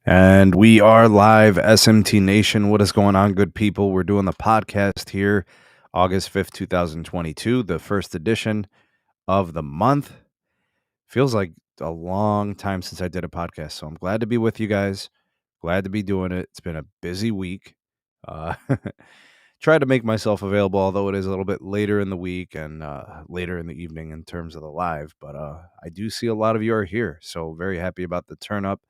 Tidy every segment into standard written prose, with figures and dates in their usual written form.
And we are live, SMT Nation. What is going on, good people? We're doing the podcast here, August 5th, 2022, the first edition of the month. Feels like a long time since I did a podcast, so I'm glad to be with you guys. Glad to be doing it. It's been a busy week. Tried to make myself available, although it is a little bit later in the week and later in the evening in terms of the live. But I do see a lot of you are here, so very happy about the turn up.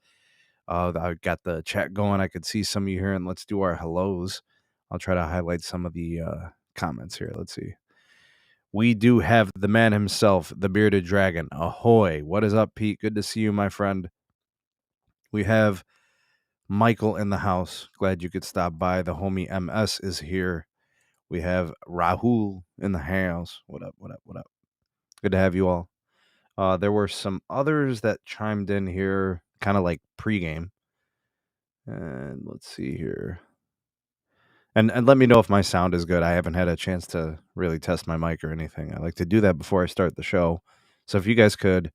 I got the chat going. I could see some of you here, and let's do our hellos. I'll try to highlight some of the comments here. Let's see. We do have the man himself, the bearded dragon. Ahoy. What is up, Pete? Good to see you, my friend. We have Michael in the house. Glad you could stop by. The homie MS is here. We have Rahul in the house. What up, what up, what up? Good to have you all. There were some others that chimed in here, kind of like pregame. And let's see here. And let me know if my sound is good. I haven't had a chance to really test my mic or anything. I like to do that before I start the show. So if you guys could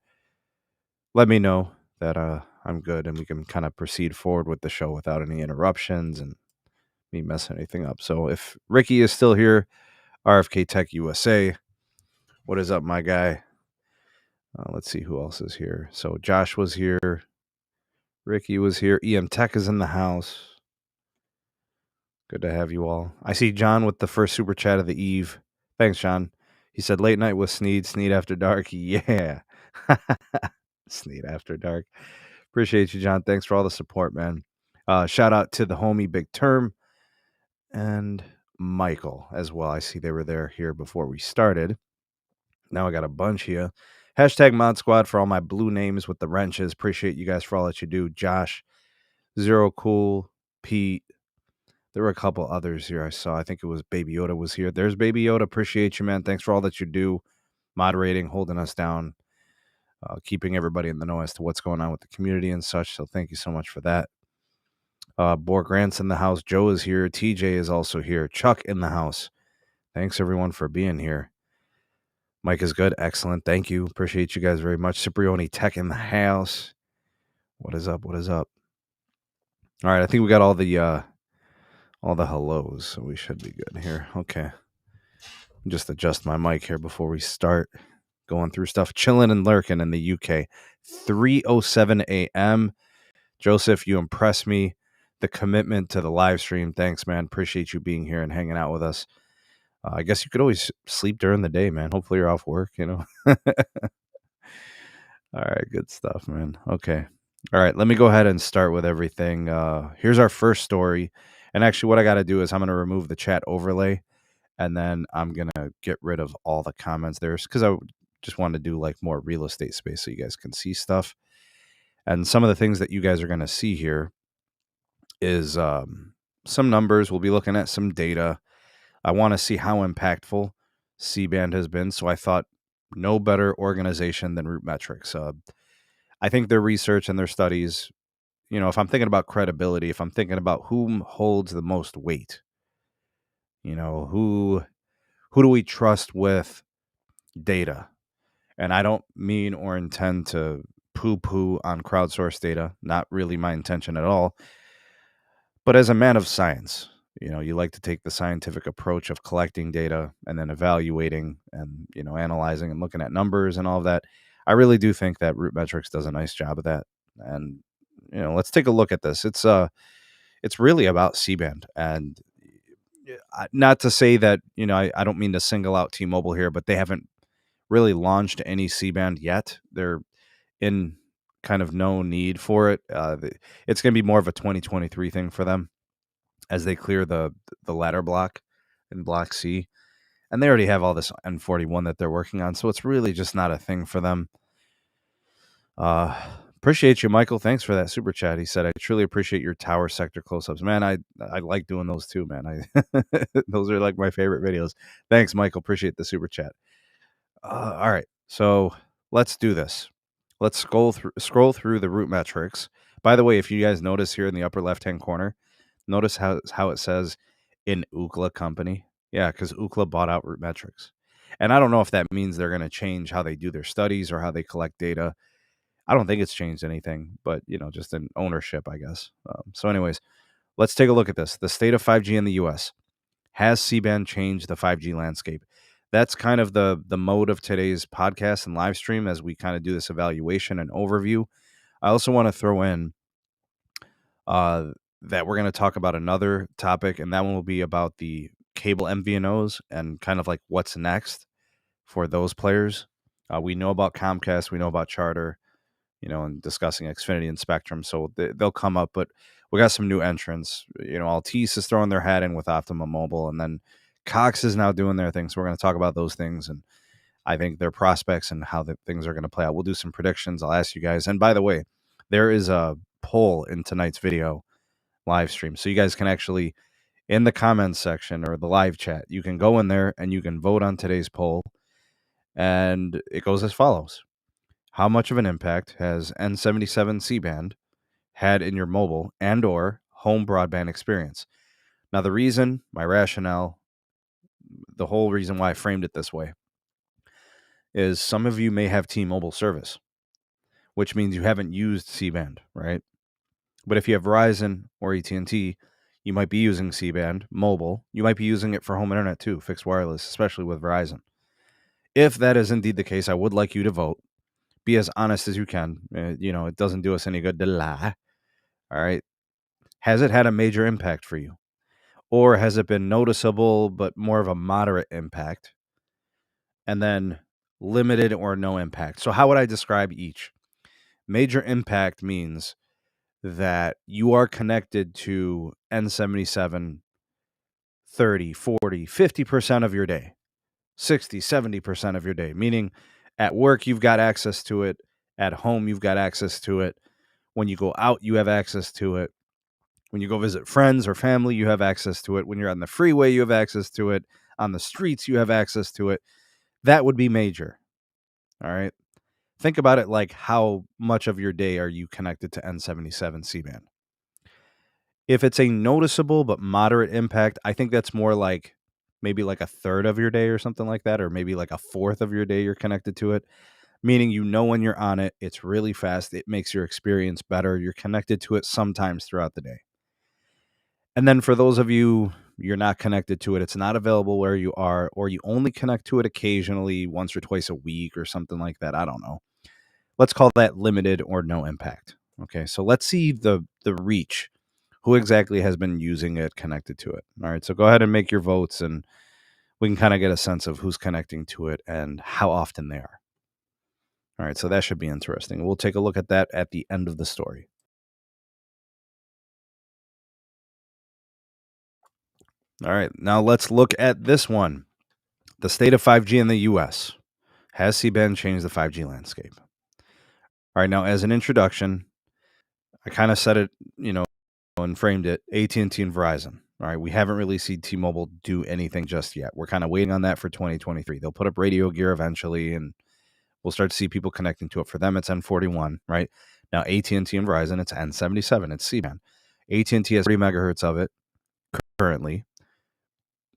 let me know that I'm good and we can kind of proceed forward with the show without any interruptions and me messing anything up. So if Ricky is still here, RFK Tech USA, what is up, my guy? Let's see who else is here. So Josh was here. Ricky was here. EM Tech is in the house. Good to have you all. I see John with the first super chat of the eve. Thanks, John. He said, late night with Sneed after dark. Yeah. Sneed after dark. Appreciate you, John. Thanks for all the support, man. Shout out to the homie Big Term and Michael as well. I see they were here before we started. Now I got a bunch here. Hashtag Mod Squad for all my blue names with the wrenches. Appreciate you guys for all that you do. Josh, Zero Cool, Pete. There were a couple others here I saw. I think it was Baby Yoda was here. There's Baby Yoda. Appreciate you, man. Thanks for all that you do. Moderating, holding us down, keeping everybody in the know as to what's going on with the community and such. So thank you so much for that. Borg Grant's in the house. Joe is here. TJ is also here. Chuck in the house. Thanks, everyone, for being here. Mike is good. Excellent. Thank you. Appreciate you guys very much. Cipriani Tech in the house. What is up? What is up? All right. I think we got all the hellos, so we should be good here. Okay. Just adjust my mic here before we start going through stuff. Chilling and lurking in the UK. 3:07 a.m. Joseph, you impress me. The commitment to the live stream. Thanks, man. Appreciate you being here and hanging out with us. I guess you could always sleep during the day, man. Hopefully you're off work, All right, good stuff, man. Okay. All right, let me go ahead and start with everything. Here's our first story. And actually what I got to do is I'm going to remove the chat overlay. And then I'm going to get rid of all the comments there because I just wanted to do like more real estate space so you guys can see stuff. And some of the things that you guys are going to see here is some numbers. We'll be looking at some data. I want to see how impactful C-band has been. So I thought no better organization than RootMetrics. I think their research and their studies, if I'm thinking about credibility, if I'm thinking about whom holds the most weight, who do we trust with data? And I don't mean or intend to poo-poo on crowdsourced data. Not really my intention at all. But as a man of science, you like to take the scientific approach of collecting data and then evaluating and, analyzing and looking at numbers and all of that. I really do think that RootMetrics does a nice job of that. And, let's take a look at this. It's really about C-band. And not to say that, I don't mean to single out T-Mobile here, but they haven't really launched any C-band yet. They're in kind of no need for it. It's going to be more of a 2023 thing for them as they clear the ladder block in Block C. And they already have all this N41 that they're working on, so it's really just not a thing for them. Appreciate you, Michael. Thanks for that super chat. He said, I truly appreciate your tower sector close-ups. Man, I like doing those too, man. Those are like my favorite videos. Thanks, Michael. Appreciate the super chat. All right, so let's do this. Let's scroll through the RootMetrics. By the way, if you guys notice here in the upper left-hand corner, notice how it says in Ookla company. Yeah, because Ookla bought out RootMetrics. And I don't know if that means they're going to change how they do their studies or how they collect data. I don't think it's changed anything, but just in ownership, I guess. So, anyways, let's take a look at this. The state of 5G in the U.S. Has C-band changed the 5G landscape? That's kind of the mode of today's podcast and live stream as we kind of do this evaluation and overview. I also want to throw in uh, that we're going to talk about another topic, and that one will be about the cable MVNOs and kind of like what's next for those players. We know about Comcast, we know about Charter, and discussing Xfinity and Spectrum, so they'll come up. But we got some new entrants. Altice is throwing their hat in with Optimum Mobile, and then Cox is now doing their thing. So we're going to talk about those things, and I think their prospects and how the things are going to play out. We'll do some predictions. I'll ask you guys. And by the way, there is a poll in tonight's video live stream, so you guys can actually, in the comments section or the live chat, you can go in there and you can vote on today's poll. And it goes as follows. How much of an impact has N77 C-band had in your mobile and or home broadband experience? Now, the reason, my rationale, the whole reason why I framed it this way is some of you may have T-Mobile service, which means you haven't used C-band, right? But if you have Verizon or AT&T, you might be using C-band mobile. You might be using it for home internet too, fixed wireless, especially with Verizon. If that is indeed the case, I would like you to vote. Be as honest as you can. It doesn't do us any good to lie. All right. Has it had a major impact for you? Or has it been noticeable, but more of a moderate impact? And then limited or no impact. So how would I describe each? Major impact means that you are connected to N77 30, 40, 50% of your day, 60, 70% of your day, meaning at work, you've got access to it. At home, you've got access to it. When you go out, you have access to it. When you go visit friends or family, you have access to it. When you're on the freeway, you have access to it. On the streets, you have access to it. That would be major. All right. Think about it like how much of your day are you connected to N77 C-band? If it's a noticeable but moderate impact, I think that's more like maybe like a third of your day or something like that, or maybe like a fourth of your day you're connected to it. Meaning, when you're on it, it's really fast. It makes your experience better. You're connected to it sometimes throughout the day. And then for those of you, you're not connected to it, it's not available where you are, or you only connect to it occasionally, once or twice a week or something like that. I don't know. Let's call that limited or no impact. Okay, so let's see the reach. Who exactly has been using it, connected to it? All right, so go ahead and make your votes, and we can kind of get a sense of who's connecting to it and how often they are. All right, so that should be interesting. We'll take a look at that at the end of the story. All right, now let's look at this one. The state of 5G in the U.S. Has C-band changed the 5G landscape? All right, now as an introduction, I kind of said it, and framed it, AT&T and Verizon. All right, we haven't really seen T-Mobile do anything just yet. We're kind of waiting on that for 2023. They'll put up radio gear eventually, and we'll start to see people connecting to it. For them, it's N41, right? Now, AT&T and Verizon, it's N77. It's C-band. AT&T has 30 megahertz of it currently.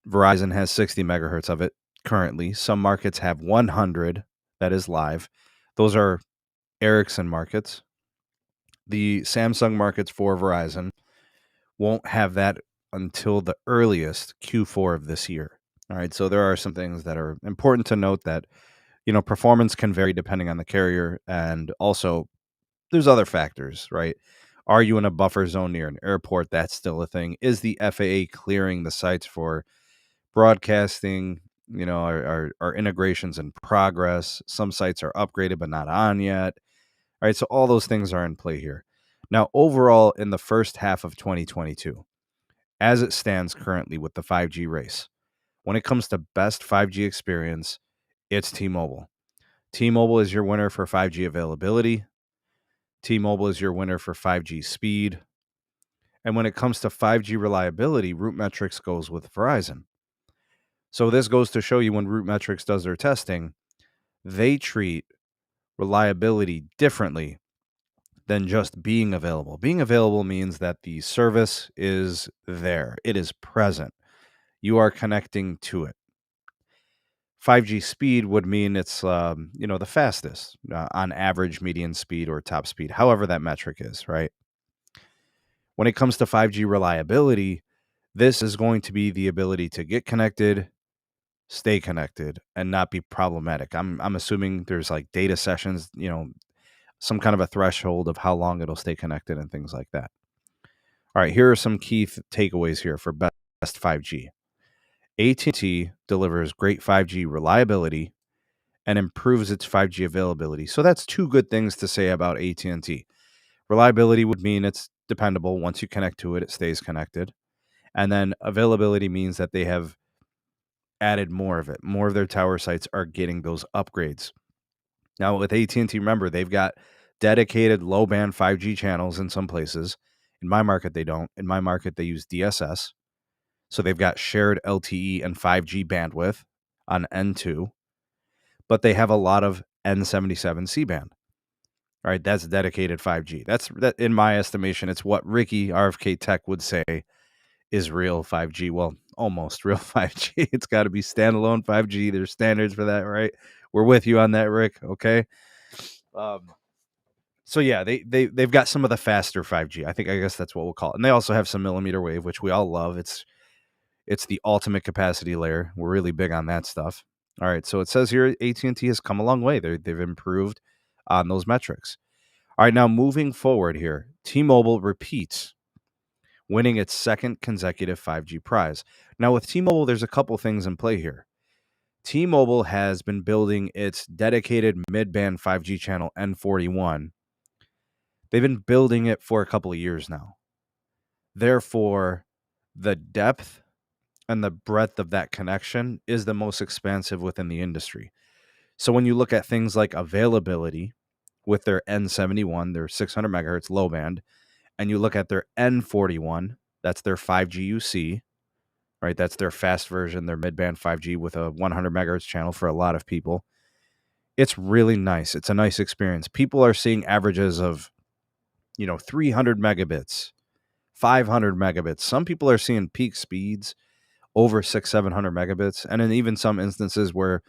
Verizon has 60 megahertz of it currently. Some markets have 100 that is live. Those are Ericsson markets. The Samsung markets for Verizon won't have that until the earliest Q4 of this year. All right, so there are some things that are important to note that, performance can vary depending on the carrier, and also there's other factors, right? Are you in a buffer zone near an airport? That's still a thing. Is the FAA clearing the sites for broadcasting? Are integrations in progress? Some sites are upgraded but not on yet. All right, so all those things are in play here. Now, overall, in the first half of 2022, as it stands currently with the 5G race, when it comes to best 5G experience, it's T-Mobile. T-Mobile is your winner for 5G availability. T-Mobile is your winner for 5G speed. And when it comes to 5G reliability, RootMetrics goes with Verizon. So this goes to show you, when RootMetrics does their testing, they treat reliability differently than just being available. Being available means that the service is there. It is present. You are connecting to it. 5G speed would mean it's, the fastest on average median speed or top speed, however that metric is, right? When it comes to 5G reliability, this is going to be the ability to get connected, stay connected, and not be problematic. I'm assuming there's like data sessions, some kind of a threshold of how long it'll stay connected and things like that. All right, here are some key takeaways here for best 5G. AT&T delivers great 5G reliability and improves its 5G availability. So that's two good things to say about AT&T. Reliability would mean it's dependable. Once you connect to it, it stays connected. And then availability means that they have added more of it. More of their tower sites are getting those upgrades. Now with AT&T, remember, they've got dedicated low-band 5G channels in some places. In my market, they don't. In my market, they use DSS. So they've got shared LTE and 5G bandwidth on N2, but they have a lot of N77 C-band. All right, that's dedicated 5G. That in my estimation, it's what Ricky RFK Tech would say is real 5G. Well, almost real 5G. It's got to be standalone 5G. There's standards for that, right? We're with you on that, Rick. Okay. So yeah, they've got some of the faster 5G. I guess that's what we'll call it. And they also have some millimeter wave, which we all love. It's the ultimate capacity layer. We're really big on that stuff. All right, so it says here AT&T has come a long way. They've improved on those metrics. All right, now moving forward here, T-Mobile repeats, winning its second consecutive 5G prize. Now with T-Mobile, there's a couple things in play here. T-Mobile has been building its dedicated mid-band 5G channel N41. They've been building it for a couple of years now. Therefore, the depth and the breadth of that connection is the most expansive within the industry. So when you look at things like availability with their N71, their 600 megahertz low band, and you look at their N41, that's their 5G UC, right? That's their fast version, their mid-band 5G with a 100 megahertz channel for a lot of people. It's really nice. It's a nice experience. People are seeing averages of, 300 megabits, 500 megabits. Some people are seeing peak speeds over 700 megabits. And in even some instances where,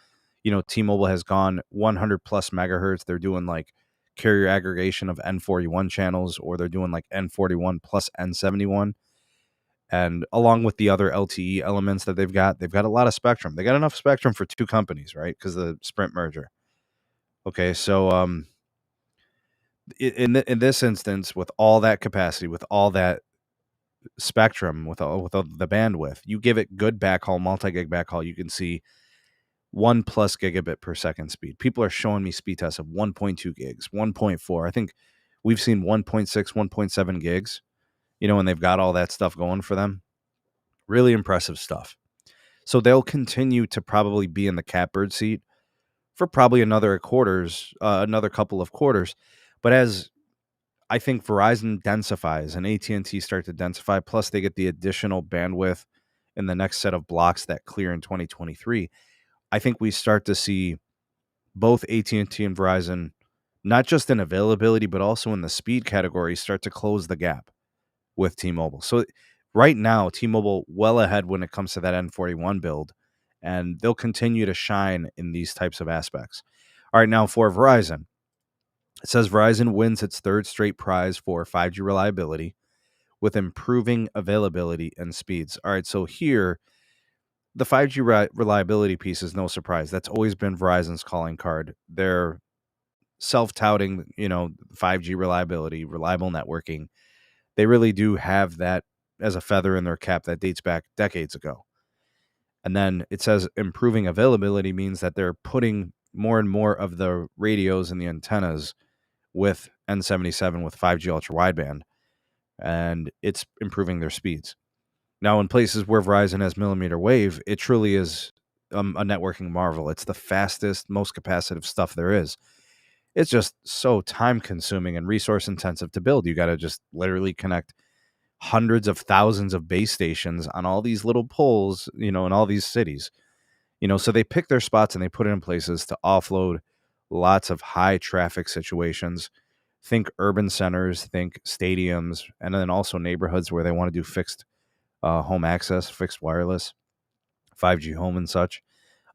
T-Mobile has gone 100 plus megahertz, they're doing like carrier aggregation of N41 channels, or they're doing like N41 plus N71. And along with the other LTE elements that they've got a lot of spectrum. They got enough spectrum for two companies, right? Because of the Sprint merger. Okay, so in this instance, with all that capacity, with all that spectrum, with all the bandwidth, you give it good backhaul, multi-gig backhaul, you can see 1+ gigabit per second speed. People are showing me speed tests of 1.2 gigs, 1.4. I think we've seen 1.6, 1.7 gigs, when they've got all that stuff going for them. Really impressive stuff. So they'll continue to probably be in the catbird seat for probably another couple of quarters. But as I think Verizon densifies and AT&T start to densify, plus they get the additional bandwidth in the next set of blocks that clear in 2023, I think we start to see both AT&T and Verizon, not just in availability, but also in the speed category, start to close the gap with T-Mobile. So right now, T-Mobile well ahead when it comes to that N41 build, and they'll continue to shine in these types of aspects. All right, now for Verizon. It says Verizon wins its third straight prize for 5G reliability with improving availability and speeds. All right, so here, the 5G reliability piece is no surprise. That's always been Verizon's calling card. They're self-touting, 5G reliability, reliable networking. They really do have that as a feather in their cap that dates back decades ago. And then it says improving availability means that they're putting more and more of the radios and the antennas with N77 with 5G ultra wideband, and it's improving their speeds. Now, in places where Verizon has millimeter wave, it truly is a networking marvel. It's the fastest, most capacitive stuff there is. It's just so time consuming and resource intensive to build. You got to just literally connect hundreds of thousands of base stations on all these little poles, in all these cities. So they pick their spots and they put it in places to offload lots of high traffic situations. Think urban centers, think stadiums, and then also neighborhoods where they want to do fixed home access, fixed wireless, 5G home and such.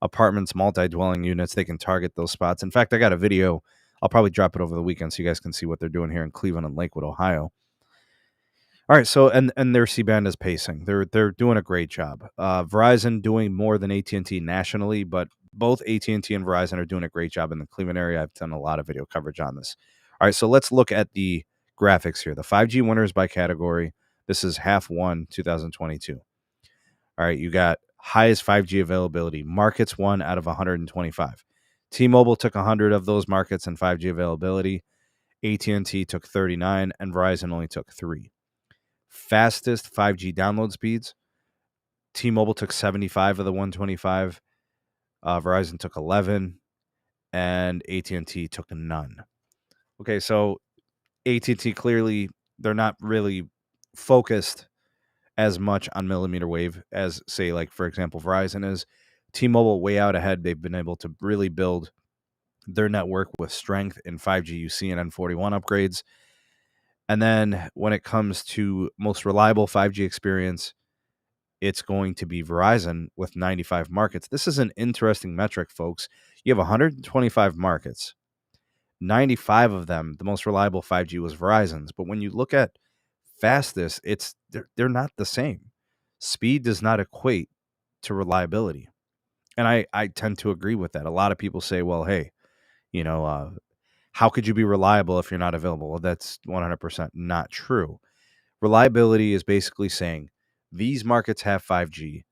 apartments, multi-dwelling units. They can target those spots. In fact, I got a video. I'll probably drop it over the weekend so you guys can see what they're doing here in Cleveland and Lakewood, Ohio. All right, so and their C-band is pacing. They're doing a great job. Verizon doing more than AT&T nationally, but both AT&T and Verizon are doing a great job in the Cleveland area. I've done a lot of video coverage on this. All right, so let's look at the graphics here. The 5G winners by category. This is half one 2022. All right, you got highest 5G availability. Markets 1 out of 125. T-Mobile took 100 of those markets in 5G availability. AT&T took 39, and Verizon only took 3. Fastest 5G download speeds. T-Mobile took 75 of the 125. Verizon took 11, and AT&T took none. Okay, so AT&T clearly, they're not really focused as much on millimeter wave as, say, like, for example, Verizon is. T-Mobile way out ahead. They've been able to really build their network with strength in 5G UC and N41 upgrades. And then when it comes to most reliable 5G experience, it's going to be Verizon with 95 markets. This is an interesting metric, folks. You have 125 markets. 95 of them, the most reliable 5G was Verizon's. But when you look at fastest, they're not the same. Speed does not equate to reliability. And I tend to agree with that. A lot of people say, well, hey, how could you be reliable if you're not available? Well, that's 100% not true. Reliability is basically saying these markets have 5G.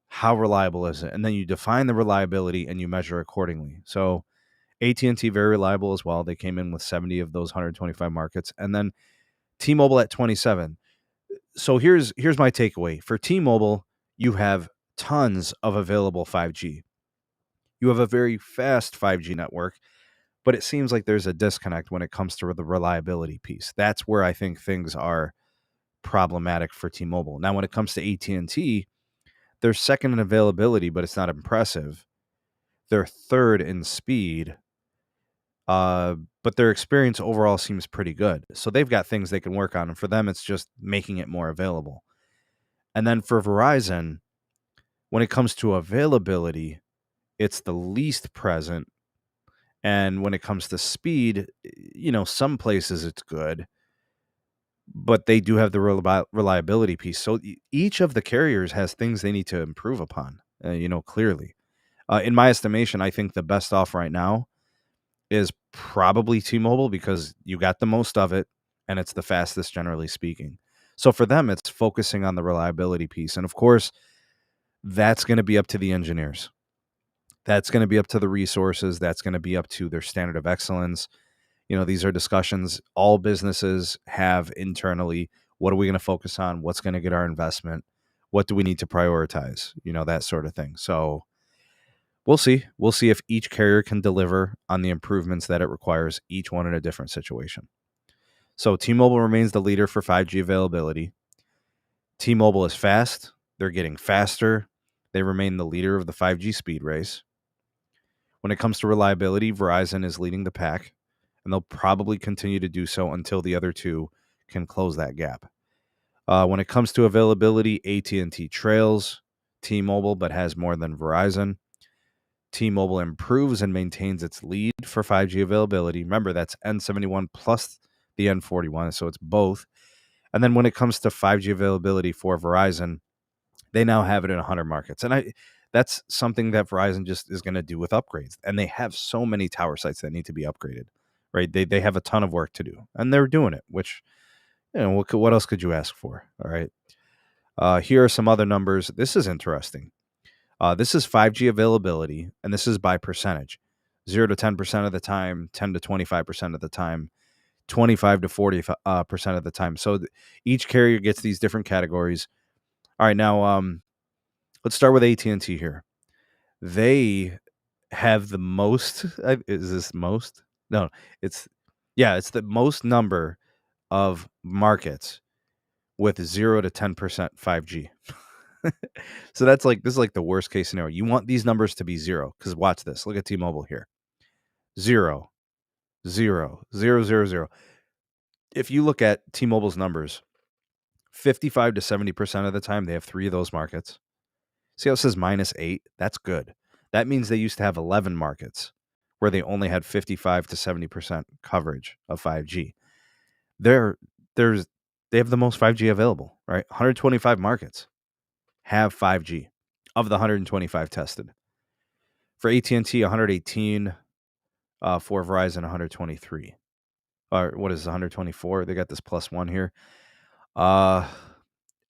How reliable is it? And then you define the reliability and you measure accordingly. So AT&T, very reliable as well. They came in with 70 of those 125 markets. And then T-Mobile at 27. So here's my takeaway. For T-Mobile, you have tons of available 5G. You have a very fast 5G network, but it seems like there's a disconnect when it comes to the reliability piece. That's where I think things are problematic for T-Mobile. Now, when it comes to AT&T, they're second in availability, but it's not impressive. They're third in speed, but their experience overall seems pretty good. So they've got things they can work on, and for them, it's just making it more available. And then for Verizon, when it comes to availability, it's the least present. And when it comes to speed, some places it's good, but they do have the reliability piece. So each of the carriers has things they need to improve upon, clearly. In my estimation, I think the best off right now is probably T-Mobile because you got the most of it and it's the fastest, generally speaking. So for them, it's focusing on the reliability piece. And of course, that's going to be up to the engineers. That's going to be up to the resources. That's going to be up to their standard of excellence. These are discussions all businesses have internally. What are we going to focus on? What's going to get our investment? What do we need to prioritize? That sort of thing. So we'll see. We'll see if each carrier can deliver on the improvements that it requires, each one in a different situation. So T-Mobile remains the leader for 5G availability. T-Mobile is fast. They're getting faster. They remain the leader of the 5G speed race. When it comes to reliability, Verizon is leading the pack, and they'll probably continue to do so until the other two can close that gap. When it comes to availability, AT&T trails T-Mobile, but has more than Verizon. T-Mobile improves and maintains its lead for 5G availability. Remember, that's N71 plus the N41, so it's both. And then when it comes to 5G availability for Verizon, they now have it in 100 markets. And that's something that Verizon just is going to do with upgrades. And they have so many tower sites that need to be upgraded, right? They have a ton of work to do, and they're doing it, which, what else could you ask for? All right. Here are some other numbers. This is interesting. This is 5G availability, and this is by percentage. 0 to 10% of the time, 10 to 25% of the time, 25 to 40% of the time. So each carrier gets these different categories. All right, now let's start with AT&T here. They have the most. Is this most? No, it's the most number of markets with 0 to 10% 5G. So this is like the worst case scenario. You want these numbers to be 0 because watch this. Look at T-Mobile here. 0, 0, 0, 0, 0. If you look at T-Mobile's numbers, 55 to 70% of the time they have 3 of those markets. See how it says -8? That's good. That means they used to have 11 markets where they only had 55 to 70% coverage of 5G. They're there's they have the most 5G available, right? 125 markets have 5G of the 125 tested. For AT&T, 118. For Verizon, 123. Or what is it, 124? They got this +1 here.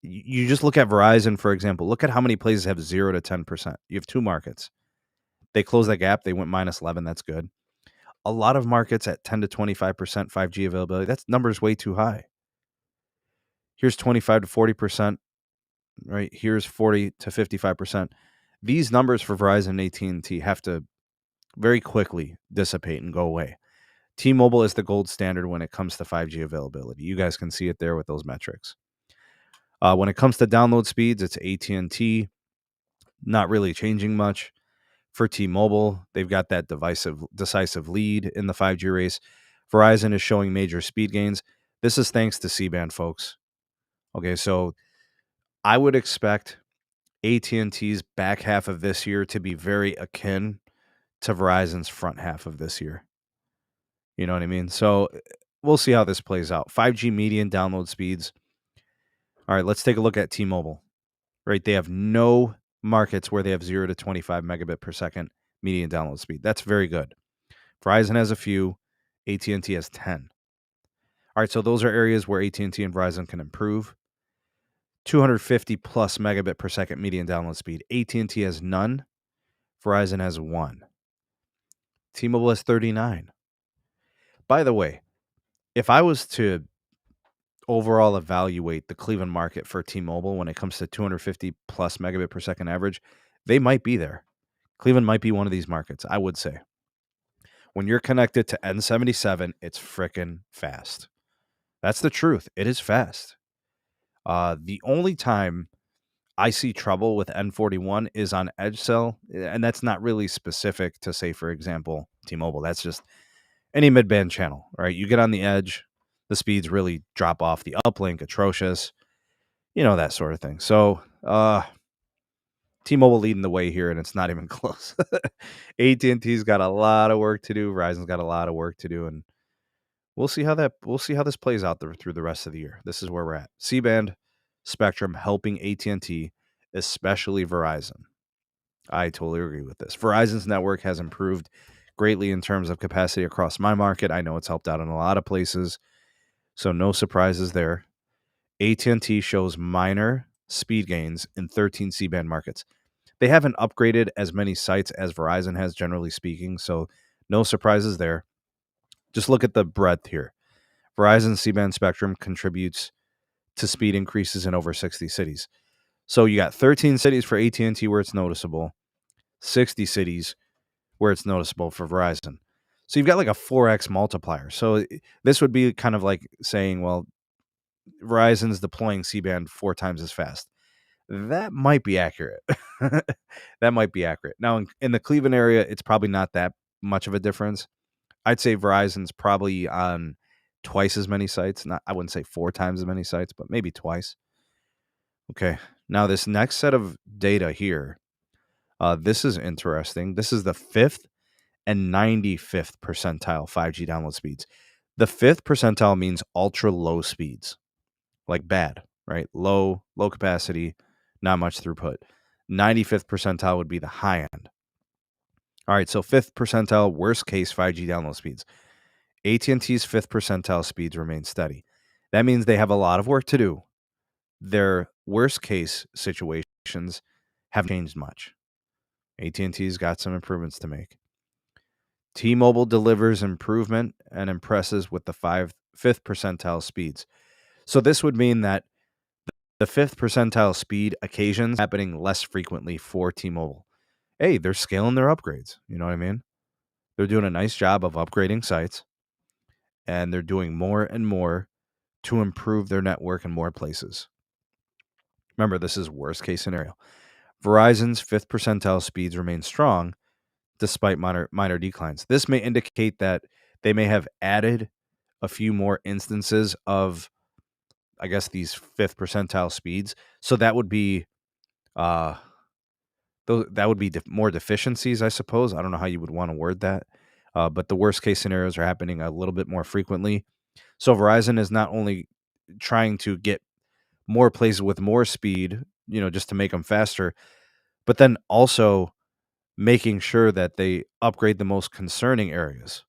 You just look at Verizon, for example. Look at how many places have 0 to 10%. You have 2 markets. They closed that gap. They went -11. That's good. A lot of markets at 10 to 25% 5G availability. That number's way too high. Here's 25 to 40%, right? Here's 40 to 55%. These numbers for Verizon and AT&T have to very quickly dissipate and go away. T-Mobile is the gold standard when it comes to 5G availability. You guys can see it there with those metrics. When it comes to download speeds, it's AT&T, not really changing much. For T-Mobile, they've got that decisive lead in the 5G race. Verizon is showing major speed gains. This is thanks to C-band, folks. Okay, so I would expect AT&T's back half of this year to be very akin to Verizon's front half of this year. You know what I mean? So we'll see how this plays out. 5G median download speeds. All right, let's take a look at T-Mobile. Right, they have no markets where they have 0 to 25 megabit per second median download speed. That's very good. Verizon has a few. AT&T has 10. All right, so those are areas where AT&T and Verizon can improve. 250 plus megabit per second median download speed. AT&T has none. Verizon has 1. T-Mobile has 39. By the way, if I was to overall evaluate the Cleveland market for T-Mobile when it comes to 250 plus megabit per second average, they might be there. Cleveland might be one of these markets, I would say. When you're connected to N77, it's frickin' fast. That's the truth. It is fast. The only time I see trouble with N41 is on edge cell, and that's not really specific to, say, for example, T-Mobile. That's just any mid-band channel, right? You get on the edge, the speeds really drop off. The uplink, atrocious, that sort of thing. So, T-Mobile leading the way here, and it's not even close. AT&T's got a lot of work to do. Verizon's got a lot of work to do, and we'll see how this plays out through the rest of the year. This is where we're at. C-band spectrum helping AT&T, especially Verizon. I totally agree with this. Verizon's network has improved greatly in terms of capacity across my market. I know it's helped out in a lot of places, so no surprises there. AT&T shows minor speed gains in 13 C-band markets. They haven't upgraded as many sites as Verizon has, generally speaking, so no surprises there. Just look at the breadth here. Verizon C-band spectrum contributes to speed increases in over 60 cities. So you got 13 cities for AT&T where it's noticeable, 60 cities where it's noticeable for Verizon. So you've got like a 4x multiplier. So this would be kind of like saying, well, Verizon's deploying C-band 4 times as fast. That might be accurate. That might be accurate. Now, in the Cleveland area, it's probably not that much of a difference. I'd say Verizon's probably on twice as many sites. I wouldn't say 4 times as many sites, but maybe twice. Okay. Now, this next set of data here, this is interesting. This is the 5th and 95th percentile 5G download speeds. The 5th percentile means ultra low speeds, like bad, right? Low capacity, not much throughput. 95th percentile would be the high end. All right, so 5th percentile, worst case 5G download speeds. AT&T's 5th percentile speeds remain steady. That means they have a lot of work to do. Their worst case situations haven't changed much. AT&T's got some improvements to make. T-Mobile delivers improvement and impresses with the 5th percentile speeds. So this would mean that the 5th percentile speed occasions happening less frequently for T-Mobile. Hey, they're scaling their upgrades. You know what I mean? They're doing a nice job of upgrading sites, and they're doing more and more to improve their network in more places. Remember, this is worst case scenario. Verizon's 5th percentile speeds remain strong despite minor declines. This may indicate that they may have added a few more instances of, I guess, these 5th percentile speeds. So that would be that would be more deficiencies, I suppose. I don't know how you would want to word that. But the worst case scenarios are happening a little bit more frequently. So Verizon is not only trying to get more places with more speed, just to make them faster, but then also making sure that they upgrade the most concerning areas,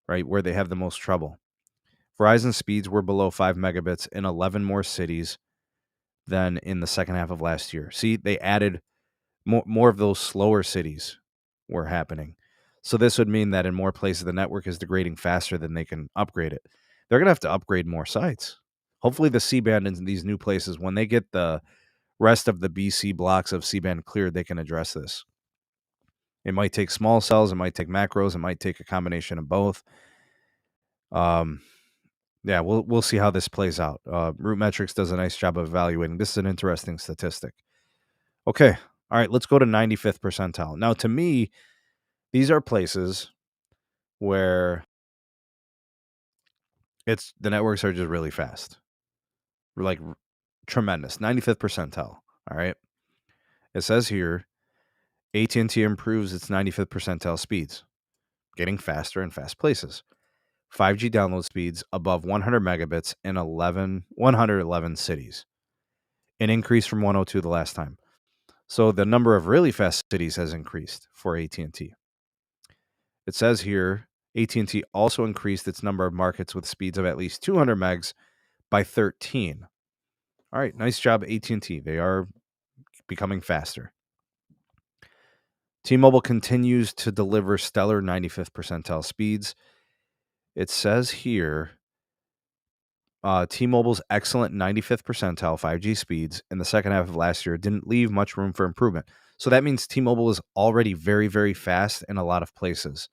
right, where they have the most trouble. Verizon speeds were below 5 megabits in 11 more cities than in the second half of last year. See, they added more of those slower cities were happening. So this would mean that in more places, the network is degrading faster than they can upgrade it. They're going to have to upgrade more sites. Hopefully the C-band in these new places, when they get the rest of the BC blocks of C-band cleared, they can address this. It might take small cells, it might take macros, it might take a combination of both. Yeah, we'll see how this plays out. Root Metrics does a nice job of evaluating. This is an interesting statistic. Okay, all right, let's go to 95th percentile. Now, to me, these are places where the networks are just really fast, like tremendous. 95th percentile. All right, it says here, AT&T improves its 95th percentile speeds, getting faster in fast places. 5G download speeds above 100 megabits in 111 cities, an increase from 102 the last time. So the number of really fast cities has increased for AT&T. It says here, AT&T also increased its number of markets with speeds of at least 200 megs by 13. All right, nice job, AT&T. They are becoming faster. T-Mobile continues to deliver stellar 95th percentile speeds. It says here, T-Mobile's excellent 95th percentile 5G speeds in the second half of last year didn't leave much room for improvement. So that means T-Mobile is already very, very fast in a lot of places.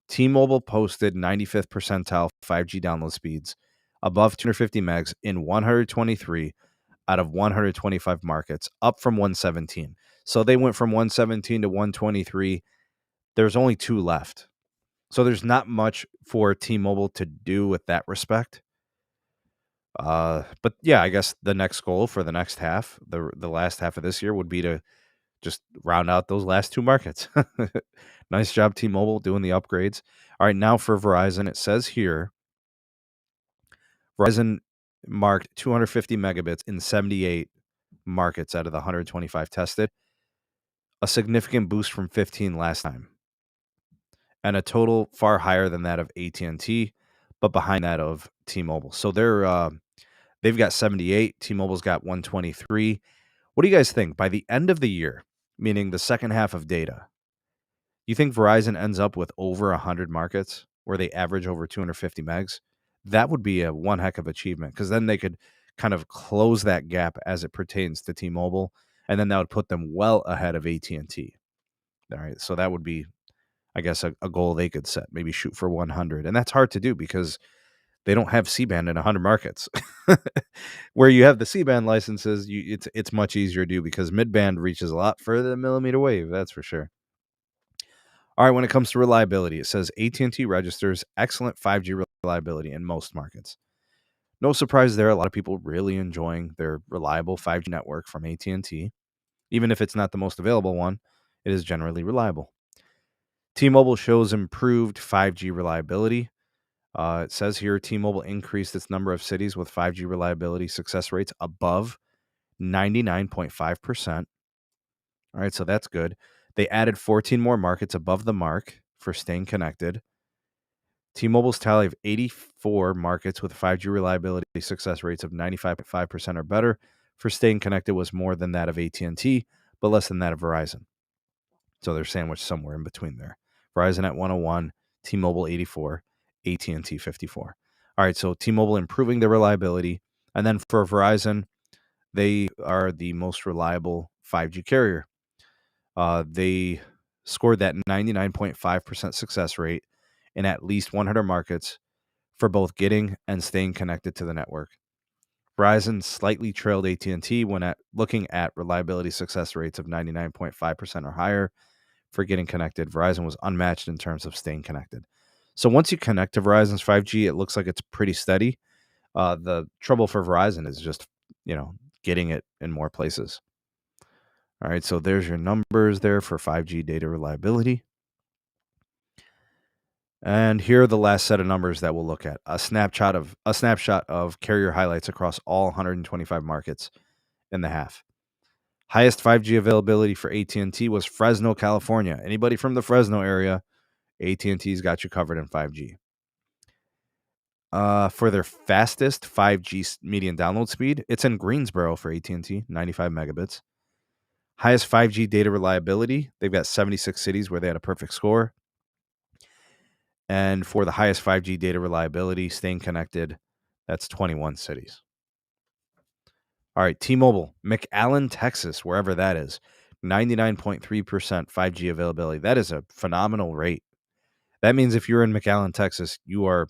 T-Mobile posted 95th percentile 5G download speeds above 250 megs in 123 out of 125 markets, up from 117. So they went from 117 to 123. There's only 2 left. So there's not much for T-Mobile to do with that respect. But yeah, I guess the next goal for the next half, the last half of this year, would be to just round out those last 2 markets. Nice job, T-Mobile, doing the upgrades. All right, now for Verizon, it says here, Verizon marked 250 megabits in 78 markets out of the 125 tested, a significant boost from 15 last time, and a total far higher than that of AT&T, but behind that of T-Mobile. So they've got 78. T-Mobile's got 123. What do you guys think? By the end of the year, meaning the second half of data, you think Verizon ends up with over 100 markets where they average over 250 megs? That would be a one heck of achievement, because then they could kind of close that gap as it pertains to T-Mobile, and then that would put them well ahead of AT&T. All right, so that would be, I guess, a goal they could set, maybe shoot for 100. And that's hard to do because they don't have C-band in 100 markets. Where you have the C-band licenses, it's much easier to do because mid-band reaches a lot further than millimeter wave, that's for sure. All right, when it comes to reliability, it says AT&T registers excellent 5G reliability in most markets. No surprise there, a lot of people really enjoying their reliable 5G network from AT&T. Even if it's not the most available one, it is generally reliable. T-Mobile shows improved 5G reliability. It says here T-Mobile increased its number of cities with 5G reliability success rates above 99.5%. All right, so that's good. They added 14 more markets above the mark for staying connected. T-Mobile's tally of 84 markets with 5G reliability success rates of 95.5% or better for staying connected was more than that of AT&T, but less than that of Verizon. So they're sandwiched somewhere in between there. Verizon at 101, T-Mobile 84, AT&T 54. All right, so T-Mobile improving their reliability. And then for Verizon, they are the most reliable 5G carrier. They scored that 99.5% success rate in at least 100 markets for both getting and staying connected to the network. Verizon slightly trailed AT&T when looking at reliability success rates of 99.5% or higher for getting connected. Verizon was unmatched in terms of staying connected. So once you connect to Verizon's 5G, it looks like it's pretty steady. The trouble for Verizon is just, getting it in more places. All right, so there's your numbers there for 5G data reliability. And here are the last set of numbers that we'll look at. A snapshot of carrier highlights across all 125 markets in the half. Highest 5G availability for AT&T was Fresno, California. Anybody from the Fresno area, AT&T's got you covered in 5G. For their fastest 5G median download speed, it's in Greensboro for AT&T, 95 megabits. Highest 5G data reliability, they've got 76 cities where they had a perfect score. And for the highest 5G data reliability, staying connected, that's 21 cities. All right, T-Mobile, McAllen, Texas, wherever that is, 99.3% 5G availability. That is a phenomenal rate. That means if you're in McAllen, Texas, you are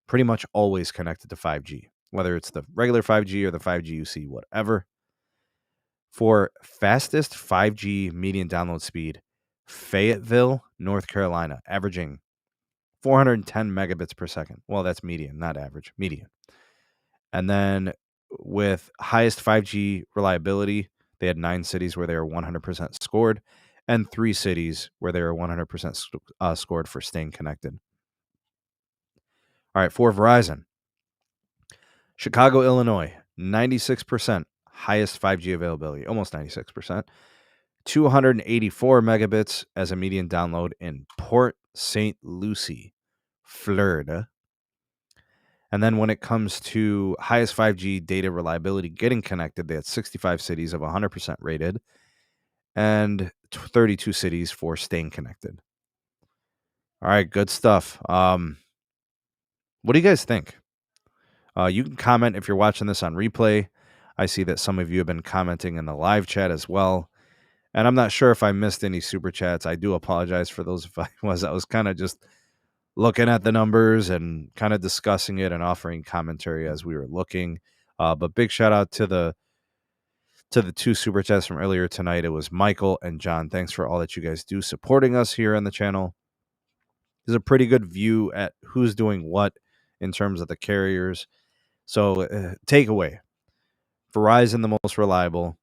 pretty much always connected to 5G, whether it's the regular 5G or the 5G UC, whatever. For fastest 5G median download speed, Fayetteville, North Carolina, averaging 410 megabits per second. Well, that's median, not average, median. And then with highest 5G reliability, they had 9 cities where they were 100% scored and 3 cities where they were 100% scored for staying connected. All right, for Verizon, Chicago, Illinois, 96% highest 5G availability, almost 96%. 284 megabits as a median download in Port St. Lucie, Florida. And then when it comes to highest 5G data reliability getting connected, they had 65 cities of 100% rated and 32 cities for staying connected. All right, good stuff. What do you guys think? You can comment if you're watching this on replay. I see that some of you have been commenting in the live chat as well. And I'm not sure if I missed any super chats. I do apologize for those if I was. I was kind of just looking at the numbers and kind of discussing it and offering commentary as we were looking. But big shout out to the 2 super chats from earlier tonight. It was Michael and John. Thanks for all that you guys do supporting us here on the channel. There's a pretty good view at who's doing what in terms of the carriers. So takeaway, Verizon the most reliable,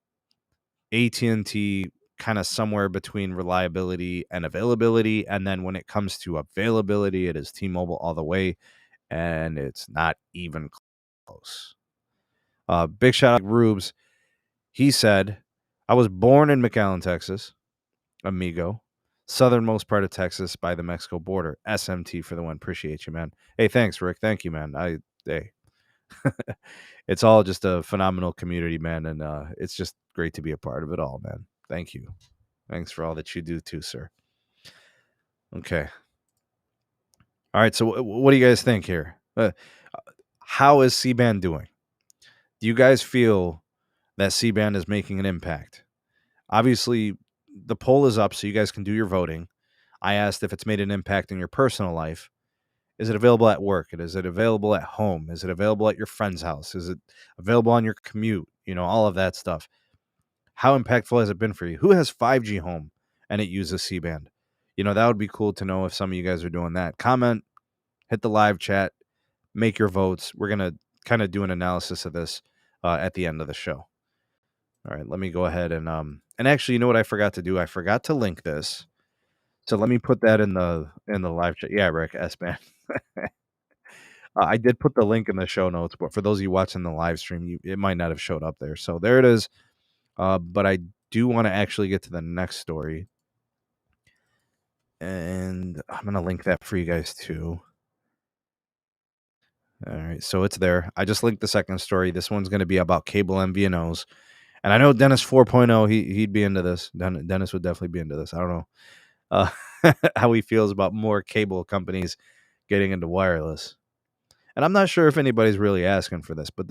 AT&T kind of somewhere between reliability and availability. And then when it comes to availability, it is T-Mobile all the way, and it's not even close. Big shout out to Rubes. He said, I was born in McAllen, Texas, amigo, southernmost part of Texas by the Mexico border. SMT for the one. Appreciate you, man. Hey, thanks, Rick. Thank you, man. Hey. It's all just a phenomenal community, man, and it's just great to be a part of it all, man. Thank you. Thanks for all that you do too, sir. Okay. All right, so what do you guys think here? How is C-band doing? Do you guys feel that C-band is making an impact? Obviously, the poll is up, so you guys can do your voting. I asked if it's made an impact in your personal life. Is it available at work? Is it available at home? Is it available at your friend's house? Is it available on your commute? You know, all of that stuff. How impactful has it been for you? Who has 5G home and it uses C-band? You know, that would be cool to know if some of you guys are doing that. Comment, hit the live chat, make your votes. We're going to kind of do an analysis of this at the end of the show. All right, let me go ahead and actually, you know what I forgot to do? I forgot to link this. So let me put that in the live chat. Yeah, Rick, S-band. I did put the link in the show notes, but for those of you watching the live stream, it might not have showed up there. So there it is. But I do want to actually get to the next story. And I'm going to link that for you guys too. All right, so it's there. I just linked the second story. This one's going to be about cable MVNOs. And I know Dennis 4.0, he'd be into this. Dennis would definitely be into this. I don't know how he feels about more cable companies getting into wireless. And I'm not sure if anybody's really asking for this, but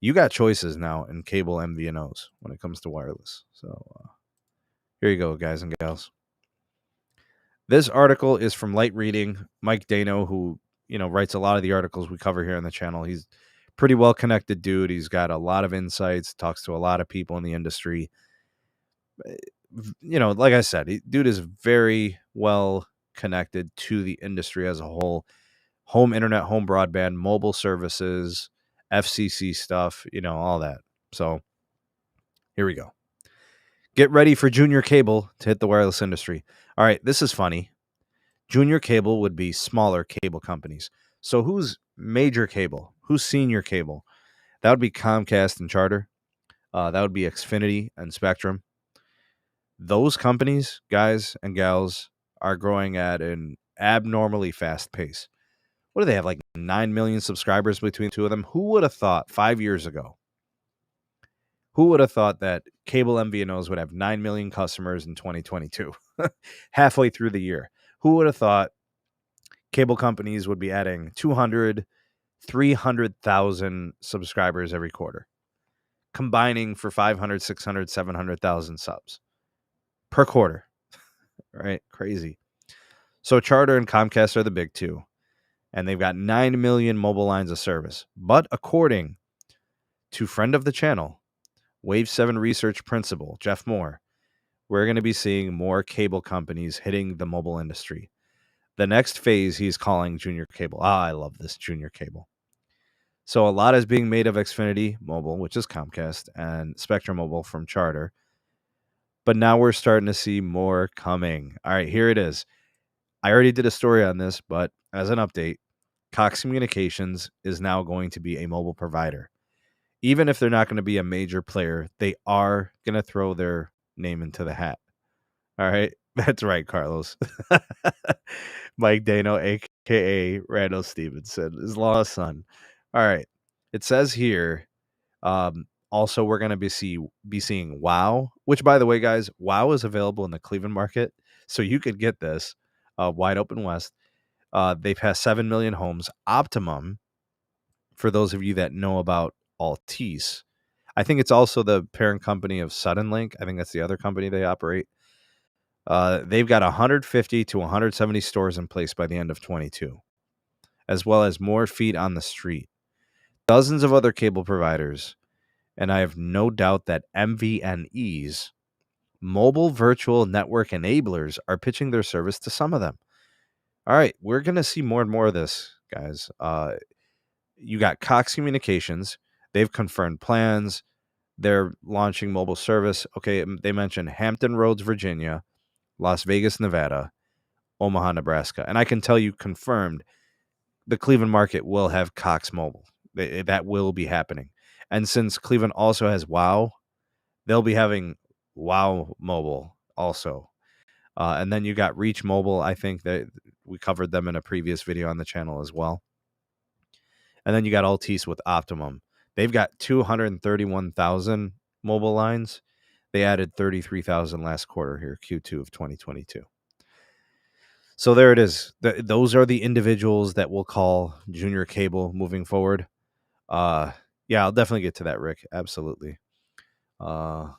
you got choices now in cable MVNOs when it comes to wireless. So here you go, guys and gals. This article is from Light Reading. Mike Dano, who writes a lot of the articles we cover here on the channel. He's pretty well connected dude. He's got a lot of insights, talks to a lot of people in the industry. Like I said, dude is very well connected to the industry as a whole. Home internet, home broadband, mobile services, FCC stuff, all that. So here we go. Get ready for junior cable to hit the wireless industry. All right, this is funny. Junior cable would be smaller cable companies. So who's major cable? Who's senior cable? That would be Comcast and Charter. That would be Xfinity and Spectrum. Those companies, guys and gals, are growing at an abnormally fast pace. What do they have, like 9 million subscribers between the two of them? Who would have thought 5 years ago? Who would have thought that cable MVNOs would have 9 million customers in 2022, halfway through the year? Who would have thought cable companies would be adding 200, 300,000 subscribers every quarter, combining for 500, 600, 700,000 subs per quarter, right? Crazy. So Charter and Comcast are the big two, and they've got 9 million mobile lines of service. But according to friend of the channel, Wave 7 research principal, Jeff Moore, we're going to be seeing more cable companies hitting the mobile industry. The next phase he's calling junior cable. I love this junior cable. So a lot is being made of Xfinity Mobile, which is Comcast, and Spectrum Mobile from Charter. But now we're starting to see more coming. All right, here it is. I already did a story on this, but as an update, Cox Communications is now going to be a mobile provider. Even if they're not going to be a major player, they are going to throw their name into the hat. All right. That's right, Carlos. Mike Dano, a.k.a. Randall Stevenson, his lost son. All right. It says here, also, we're going to be seeing WOW, which, by the way, guys, WOW is available in the Cleveland market. So you could get this wide open west. They passed 7 million homes. Optimum, for those of you that know about Altice, I think it's also the parent company of Suddenlink. I think that's the other company they operate. They've got 150 to 170 stores in place by the end of 22, as well as more feet on the street. Dozens of other cable providers, and I have no doubt that MVNEs, mobile virtual network enablers, are pitching their service to some of them. All right, we're going to see more and more of this, guys. You got Cox Communications. They've confirmed plans. They're launching mobile service. Okay, they mentioned Hampton Roads, Virginia, Las Vegas, Nevada, Omaha, Nebraska. And I can tell you confirmed the Cleveland market will have Cox Mobile. That will be happening. And since Cleveland also has WOW, they'll be having WOW Mobile also. And then you got Reach Mobile. I think that we covered them in a previous video on the channel as well. And then you got Altice with Optimum. They've got 231,000 mobile lines. They added 33,000 last quarter here, Q2 of 2022. So there it is. Those are the individuals that we'll call junior cable moving forward. Yeah, I'll definitely get to that, Rick. Absolutely. So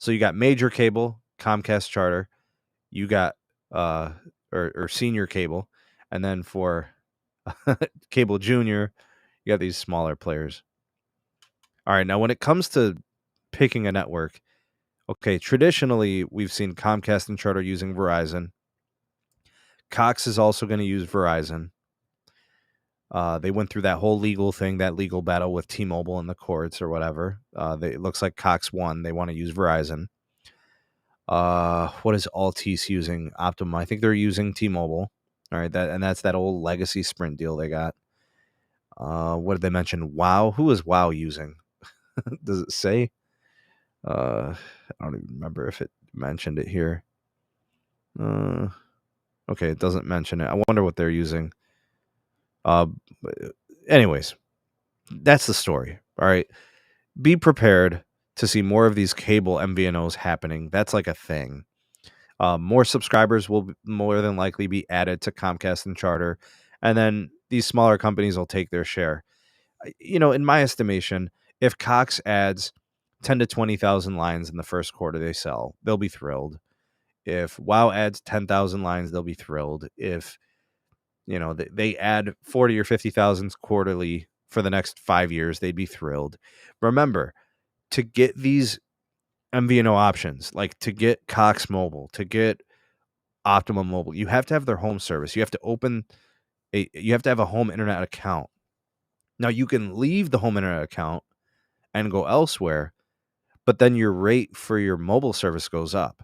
you got major cable, Comcast Charter. You got or senior cable, and then for cable junior, you got these smaller players. All right, now when it comes to picking a network, okay, traditionally we've seen Comcast and Charter using Verizon. Cox is also going to use Verizon. They went through that whole legal thing, that legal battle with T-Mobile in the courts or whatever. It looks like Cox won. They want to use Verizon. What is Altice using? Optimum. I think they're using T-Mobile. All right, that's that old legacy Sprint deal they got. What did they mention? WOW. Who is WOW using? Does it say? I don't even remember if it mentioned it here. Okay, it doesn't mention it. I wonder what they're using. Anyways, that's the story. All right. Be prepared to see more of these cable MVNOs happening. That's like a thing. More subscribers will more than likely be added to Comcast and Charter, and then these smaller companies will take their share. In my estimation, if Cox adds 10 to 20,000 lines in the first quarter they sell, they'll be thrilled. If WOW adds 10,000 lines, they'll be thrilled. If they add 40 or 50,000 quarterly for the next 5 years, they'd be thrilled. Remember, to get these MVNO options, like to get Cox Mobile, to get Optimum Mobile, you have to have their home service. You have to have a home internet account. Now you can leave the home internet account and go elsewhere, but then your rate for your mobile service goes up.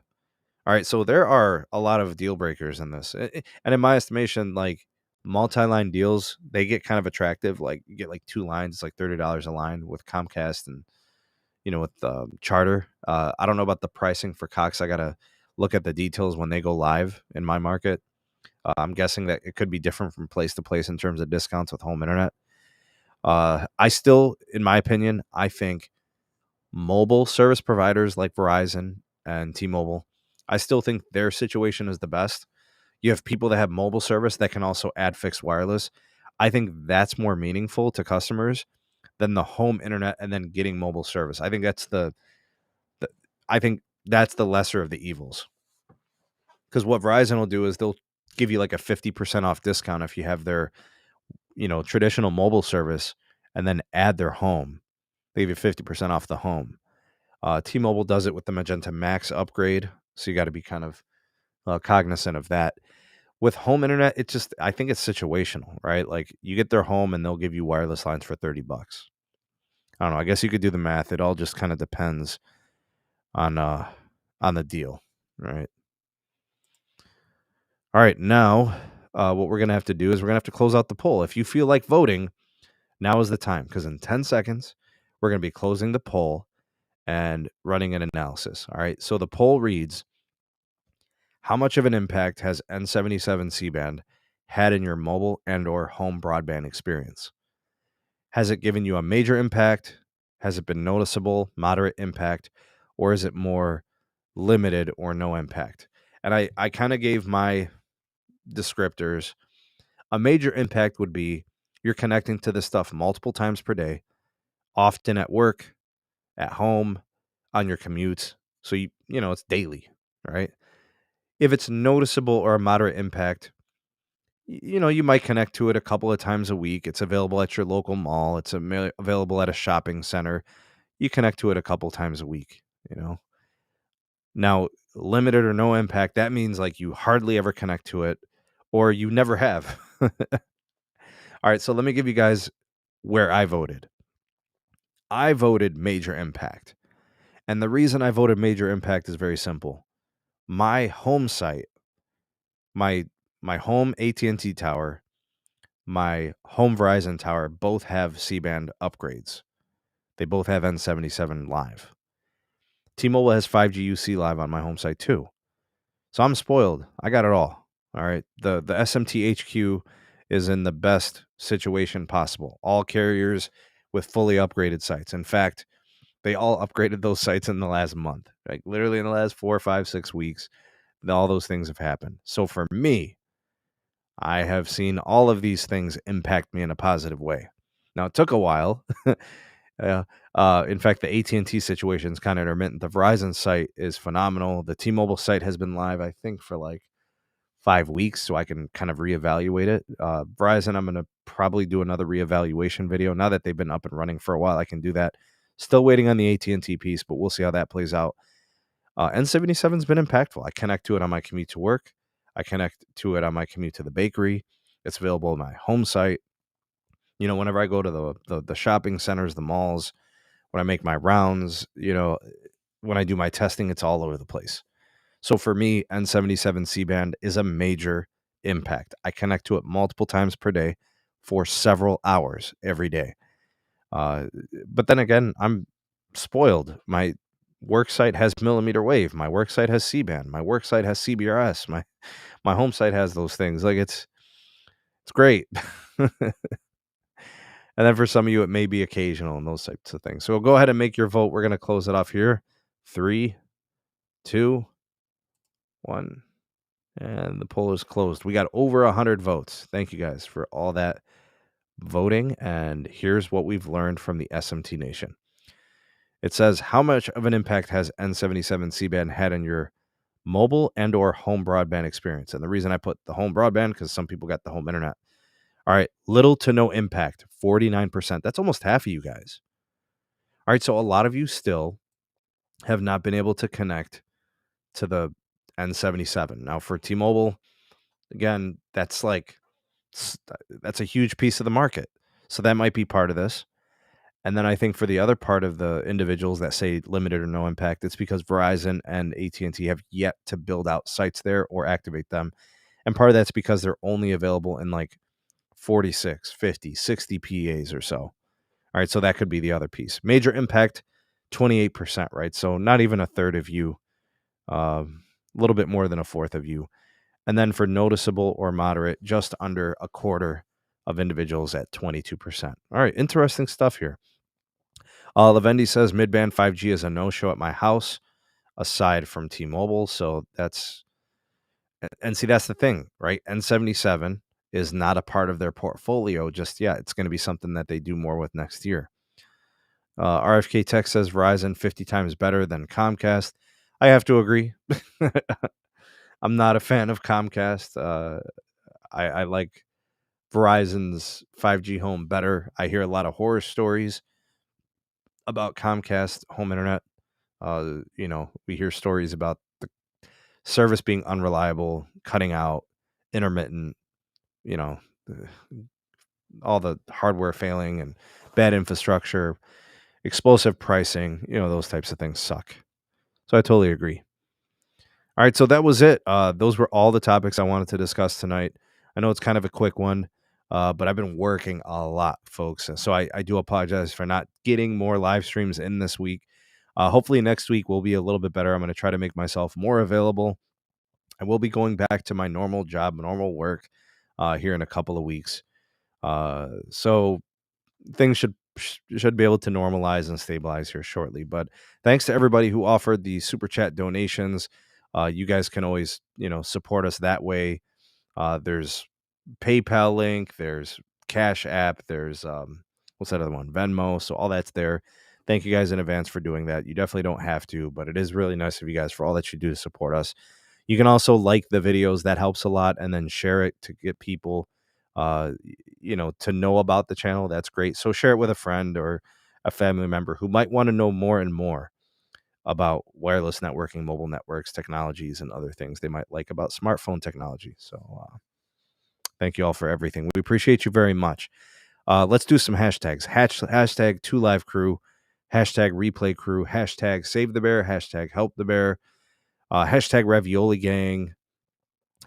All right, so there are a lot of deal breakers in this. And in my estimation, like multi-line deals, they get kind of attractive. Like you get like 2 lines, it's like $30 a line with Comcast and with Charter. I don't know about the pricing for Cox. I got to look at the details when they go live in my market. I'm guessing that it could be different from place to place in terms of discounts with home internet. I still, in my opinion, I think mobile service providers like Verizon and T-Mobile, I still think their situation is the best. You have people that have mobile service that can also add fixed wireless. I think that's more meaningful to customers than the home internet and then getting mobile service. I think that's the I think that's the lesser of the evils. Because what Verizon will do is they'll give you like a 50% off discount if you have their, traditional mobile service and then add their home. They give you 50% off the home. T-Mobile does it with the Magenta MAX upgrade, so you got to be kind of cognizant of that. With home internet, I think it's situational, right? Like you get their home and they'll give you wireless lines for $30. I don't know. I guess you could do the math. It all just kind of depends on the deal, right? All right, now what we're gonna have to do is we're gonna have to close out the poll. If you feel like voting, now is the time because in 10 seconds we're gonna be closing the poll and running an analysis. All right. So the poll reads: how much of an impact has N77 C-band had in your mobile and/or home broadband experience? Has it given you a major impact? Has it been noticeable, moderate impact, or is it more limited or no impact? And I kind of gave my descriptors. A major impact would be you're connecting to this stuff multiple times per day, often at work, at home, on your commutes. So it's daily, right? If it's noticeable or a moderate impact, you might connect to it a couple of times a week. It's available at your local mall. It's available at a shopping center. You connect to it a couple times a week. Now, limited or no impact, that means like you hardly ever connect to it or you never have. All right, so let me give you guys where I voted. I voted major impact. And the reason I voted major impact is very simple. My home site, my home AT&T tower, my home Verizon tower both have C-band upgrades. They both have N77 live. T-Mobile has 5G UC live on my home site too. So I'm spoiled. I got it all. All right. The SMT HQ is in the best situation possible. All carriers with fully upgraded sites. In fact, they all upgraded those sites in the last month. Like literally in the last 4, 5, 6 weeks, all those things have happened. So for me, I have seen all of these things impact me in a positive way. Now it took a while. In fact, the AT&T situation is kind of intermittent. The Verizon site is phenomenal. The T-Mobile site has been live, I think, for like 5 weeks, so I can kind of reevaluate it. Verizon, I'm going to probably do another reevaluation video. Now that they've been up and running for a while, I can do that. Still waiting on the AT&T piece, but we'll see how that plays out. N77's been impactful. I connect to it on my commute to work. I connect to it on my commute to the bakery. It's available on my home site. Whenever I go to the shopping centers, the malls, when I make my rounds, when I do my testing, it's all over the place. So for me, N77 C-band is a major impact. I connect to it multiple times per day for several hours every day. But then again, I'm spoiled. My work site has millimeter wave. My work site has C-band. My work site has cbrs. My home site has those things. Like it's great. And then for some of you, it may be occasional and those types of things. So go ahead and make your vote. We're going to close it off here. 3, 2, 1. And the poll is closed. We got over 100 votes. Thank you guys for all that voting. And here's what we've learned from the SMT Nation. It says, how much of an impact has N77 C-band had in your mobile and or home broadband experience? And the reason I put the home broadband, because some people got the home internet. All right, little to no impact, 49%. That's almost half of you guys. All right, so a lot of you still have not been able to connect to the N77. Now for T-Mobile, again, that's a huge piece of the market. So that might be part of this. And then I think for the other part of the individuals that say limited or no impact, it's because Verizon and AT&T have yet to build out sites there or activate them. And part of that's because they're only available in like 46, 50, 60 PAs or so. All right, so that could be the other piece. Major impact, 28%, right? So not even a third of you, a little bit more than a fourth of you. And then for noticeable or moderate, just under a quarter of individuals at 22%. All right, interesting stuff here. Lavendi says mid-band 5G is a no-show at my house, aside from T-Mobile. So that's, and see, that's the thing, right? N77 is not a part of their portfolio just yet. It's going to be something that they do more with next year. RFK Tech says Verizon 50 times better than Comcast. I have to agree. I'm not a fan of Comcast. I like Verizon's 5G home better. I hear a lot of horror stories about Comcast home internet. We hear stories about the service being unreliable, cutting out, intermittent, you know, all the hardware failing and bad infrastructure, explosive pricing, those types of things suck. So I totally agree. All right, so that was it. Those were all the topics I wanted to discuss tonight. I know it's kind of a quick one, but I've been working a lot, folks. So I do apologize for not getting more live streams in this week. Hopefully next week will be a little bit better. I'm going to try to make myself more available. I will be going back to my normal job, normal work here in a couple of weeks. So things should be able to normalize and stabilize here shortly. But thanks to everybody who offered the super chat donations. You guys can always, support us that way. There's PayPal link, there's Cash App, there's what's that other one? Venmo. So all that's there. Thank you guys in advance for doing that. You definitely don't have to, but it is really nice of you guys for all that you do to support us. You can also like the videos. That helps a lot. And then share it to get people, to know about the channel. That's great. So share it with a friend or a family member who might want to know more and more about wireless networking, mobile networks, technologies, and other things they might like about smartphone technology. So thank you all for everything. We appreciate you very much. Let's do some hashtags. Hashtag 2LiveCrew, hashtag replay crew, hashtag save the bear, hashtag help the bear, hashtag ravioli gang,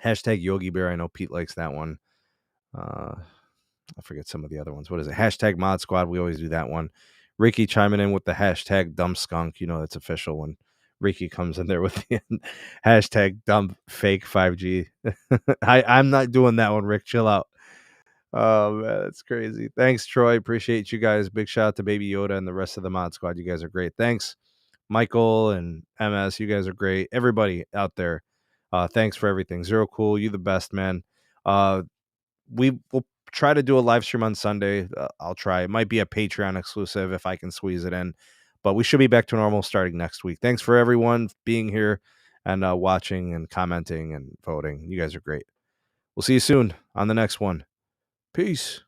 hashtag Yogi Bear. I know Pete likes that one. I forget some of the other ones. What is it? Hashtag Mod Squad. We always do that one. Ricky chiming in with the hashtag dumb skunk. That's official when Ricky comes in there with the hashtag dumb fake 5G. I'm not doing that one, Rick. Chill out. Oh, man, that's crazy. Thanks, Troy. Appreciate you guys. Big shout out to Baby Yoda and the rest of the Mod Squad. You guys are great. Thanks, Michael and MS. You guys are great. Everybody out there, thanks for everything. Zero Cool, you the best, man. We will try to do a live stream on Sunday. I'll try. It might be a Patreon exclusive if I can squeeze it in, but we should be back to normal starting next week. Thanks for everyone being here and watching and commenting and voting. You guys are great. We'll see you soon on the next one. Peace.